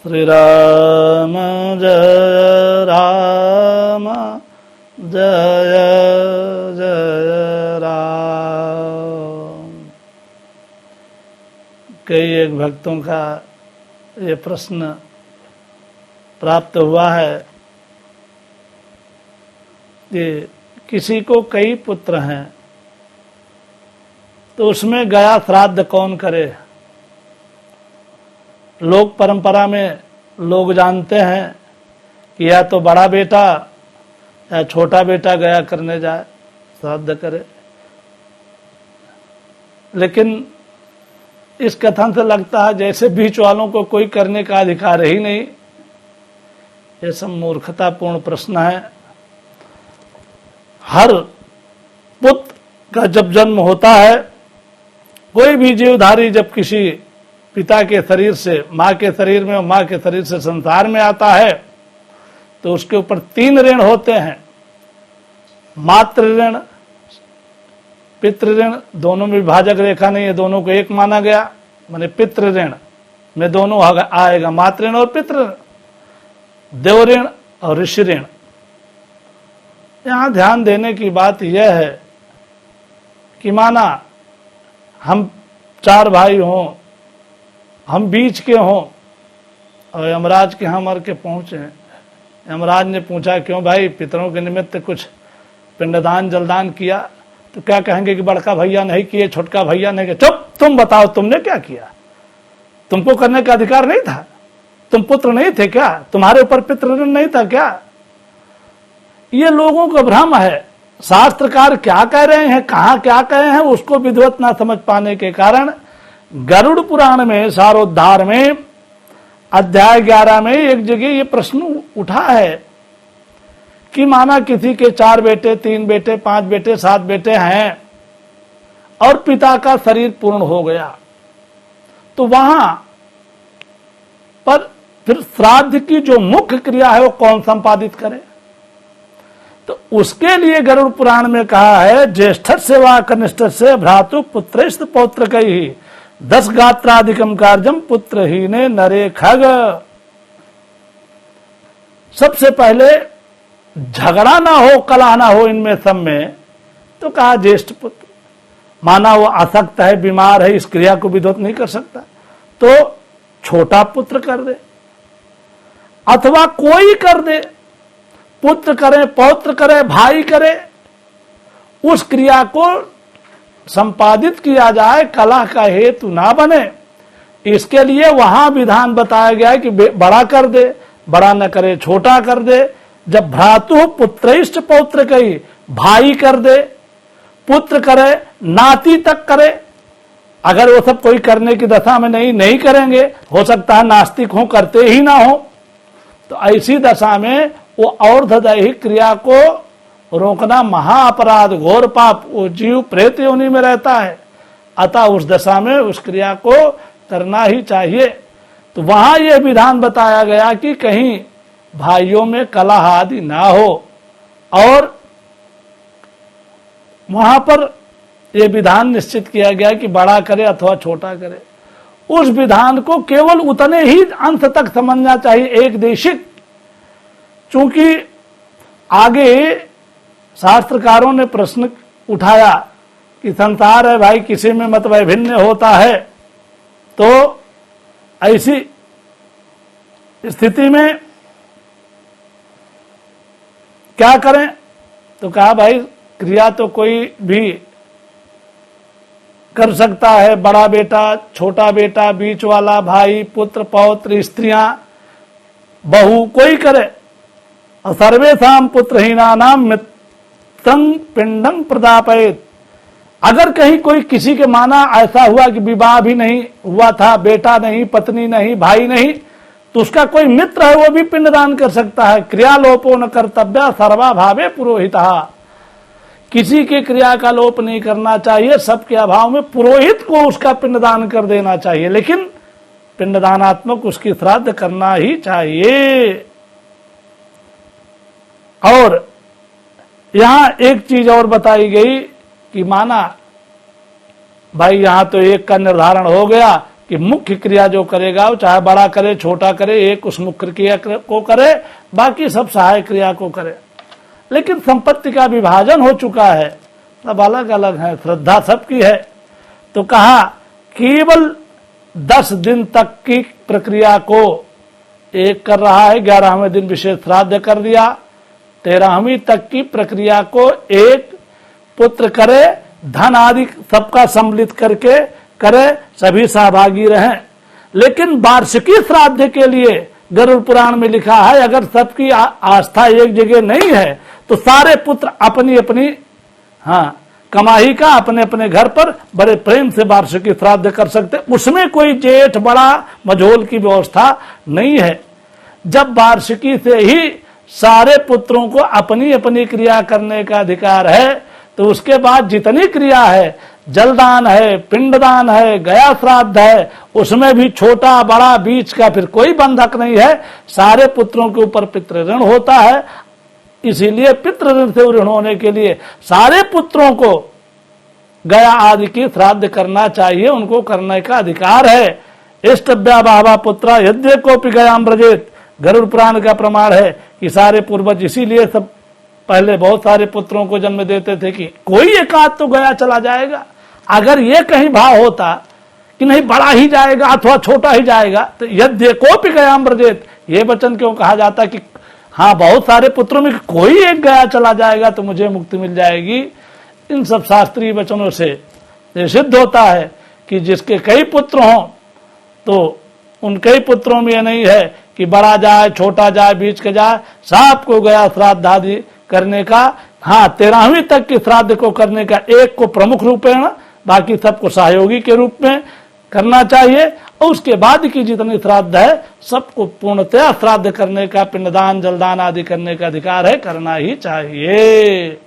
श्री राम जय राम जय जय राम। कई एक भक्तों का ये प्रश्न प्राप्त हुआ है कि किसी को कई पुत्र हैं तो उसमें गया श्राद्ध कौन करे। लोक परंपरा में लोग जानते हैं कि या तो बड़ा बेटा या छोटा बेटा गया करने जाए, श्राद्ध करे। लेकिन इस कथन से लगता है जैसे बीच वालों को कोई करने का अधिकार ही नहीं। ये सब मूर्खतापूर्ण प्रश्न है। हर पुत्र का जब जन्म होता है, कोई भी जीवधारी जब किसी पिता के शरीर से, माँ के शरीर में और माँ के शरीर से संसार में आता है तो उसके ऊपर 3 ऋण होते हैं। मातृ ऋण, पितृ ऋण, दोनों में विभाजक रेखा नहीं है, दोनों को एक माना गया। माने पितृ ऋण में दोनों आएगा, मातृ ऋण और पितृ ऋण, देव ऋण और ऋषि ऋण। यहां ध्यान देने की बात यह है कि माना हम 4 भाई हों, हम बीच के हों और यमराज के यहाँ मर के पहुंचे। यमराज ने पूछा क्यों भाई, पितरों के निमित्त कुछ पिंडदान जलदान किया? तो क्या कहेंगे कि बड़का भैया नहीं किए, छोटका भैया नहीं किए। चुप, तुम बताओ तुमने क्या किया? तुमको करने का अधिकार नहीं था? तुम पुत्र नहीं थे क्या? तुम्हारे ऊपर पितृ नहीं था क्या? ये लोगों का भ्रम है। शास्त्रकार क्या कह रहे हैं, कहाँ क्या कहे हैं, उसको विधिवत ना समझ पाने के कारण गरुड़ पुराण में सारोद्धार में अध्याय 11 में एक जगह ये प्रश्न उठा है कि माना किसी के 4 बेटे, 3 बेटे, 5 बेटे, 7 बेटे हैं और पिता का शरीर पूर्ण हो गया, तो वहां पर फिर श्राद्ध की जो मुख्य क्रिया है वो कौन संपादित करे? तो उसके लिए गरुड़ पुराण में कहा है, ज्येष्ठ सेवा कनिष्ठ से भ्रातु पुत्रैस्त पौत्र कई 10 गात्राधिकम कार्यम पुत्रहीने नरे खग। सबसे पहले झगड़ा ना हो, कलह ना हो इनमें सब में, तो कहा ज्येष्ठ पुत्र। माना वो आसक्त है, बीमार है, इस क्रिया को विधिवत नहीं कर सकता, तो छोटा पुत्र कर दे अथवा कोई कर दे, पुत्र करे, पौत्र करे, भाई करे, उस क्रिया को संपादित किया जाए, कलह का हेतु ना बने। इसके लिए वहां विधान बताया गया है कि बड़ा कर दे, बड़ा न करे छोटा कर दे। जब भ्रातु पुत्रैष्ठ पौत्र कही, भाई कर दे, पुत्र करे, नाती तक करे। अगर वो सब कोई करने की दशा में नहीं करेंगे, हो सकता है नास्तिक हो, करते ही ना हो, तो ऐसी दशा में वो और्धदैहिक क्रिया को रोकना महाअपराध, घोर पाप। वो जीव प्रेत योनि में रहता है, अतः उस दशा में उस क्रिया को करना ही चाहिए। तो वहां यह विधान बताया गया कि कहीं भाइयों में कलह आदि ना हो, और वहां पर यह विधान निश्चित किया गया कि बड़ा करे अथवा छोटा करे। उस विधान को केवल उतने ही अंत तक समझना चाहिए, एक देशिक। चूंकि आगे शास्त्रकारों ने प्रश्न उठाया कि संसार है भाई, किसी में मत वैभिन्न होता है, तो ऐसी स्थिति में क्या करें? तो कहा भाई क्रिया तो कोई भी कर सकता है, बड़ा बेटा, छोटा बेटा, बीच वाला, भाई, पुत्र, पौत्र, स्त्रियां, बहू, कोई करे। सर्वेषां पुत्रहीनानां मित्रं पिंडं प्रदापयेत्। अगर कहीं कोई किसी के माना ऐसा हुआ कि विवाह भी नहीं हुआ था, बेटा नहीं, पत्नी नहीं, भाई नहीं, तो उसका कोई मित्र है, वो भी पिंडदान कर सकता है। क्रियालोपो न कर्तव्य सर्वाभावे पुरोहितः। किसी की क्रिया का लोप नहीं करना चाहिए, सबके अभाव में पुरोहित को उसका पिंडदान कर देना चाहिए, लेकिन पिंडदानात्मक उसकी श्राद्ध करना ही चाहिए। और यहां एक चीज और बताई गई कि माना भाई यहां तो एक का निर्धारण हो गया कि मुख्य क्रिया जो करेगा वो चाहे बड़ा करे छोटा करे, एक उस मुख्य क्रिया को करे, बाकी सब सहायक क्रिया को करे। लेकिन संपत्ति का विभाजन हो चुका है, सब अलग अलग है, श्रद्धा सबकी है। तो कहा केवल 10 दिन तक की प्रक्रिया को एक कर रहा है, 11वें दिन विशेष श्राद्ध कर दिया, 13वीं तक की प्रक्रिया को एक पुत्र करे, धन आदि सबका सम्मिलित करके करे, सभी सहभागी रहें। लेकिन वार्षिकी श्राद्ध के लिए गरुड़ पुराण में लिखा है, अगर सबकी आस्था एक जगह नहीं है तो सारे पुत्र अपनी अपनी कमाई का अपने अपने घर पर बड़े प्रेम से वार्षिकी श्राद्ध कर सकते, उसमें कोई जेठ बड़ा मझोल की व्यवस्था नहीं है। जब वार्षिकी से ही सारे पुत्रों को अपनी अपनी क्रिया करने का अधिकार है, तो उसके बाद जितनी क्रिया है, जलदान है, पिंडदान है, गया श्राद्ध है, उसमें भी छोटा बड़ा बीच का फिर कोई बंधक नहीं है, सारे पुत्रों के ऊपर पितृ ऋण होता है। इसीलिए पितृ ऋण से ऋण होने के लिए सारे पुत्रों को गया आदि की श्राद्ध करना चाहिए, उनको करने का अधिकार है। इष्टव्या बाहवा पुत्रा यद्य कोपि गयाम व्रजेत, गरुड़ पुराण का प्रमाण है कि सारे पूर्वज इसीलिए सब पहले बहुत सारे पुत्रों को जन्म देते थे कि कोई एक आध तो गया चला जाएगा। अगर ये कहीं भाव होता कि नहीं बड़ा ही जाएगा अथवा छोटा ही जाएगा, तो यद्य कोपि गयाम व्रजेत, ये वचन क्यों कहा जाता कि हाँ बहुत सारे पुत्रों में कोई एक गया चला जाएगा तो मुझे मुक्ति मिल जाएगी। इन सब शास्त्रीय वचनों से ये सिद्ध होता है कि जिसके कई पुत्र हों तो उन कई पुत्रों में यह नहीं है कि बड़ा जाए छोटा जाए बीच के जाए, सबको गया श्राद्ध आदि करने का, 13वीं तक की श्राद्ध को करने का एक को प्रमुख रूपेण, बाकी सबको सहयोगी के रूप में करना चाहिए। और उसके बाद की जितनी श्राद्ध है सबको पूर्णतया श्राद्ध करने का, पिंडदान जलदान आदि करने का अधिकार है, करना ही चाहिए।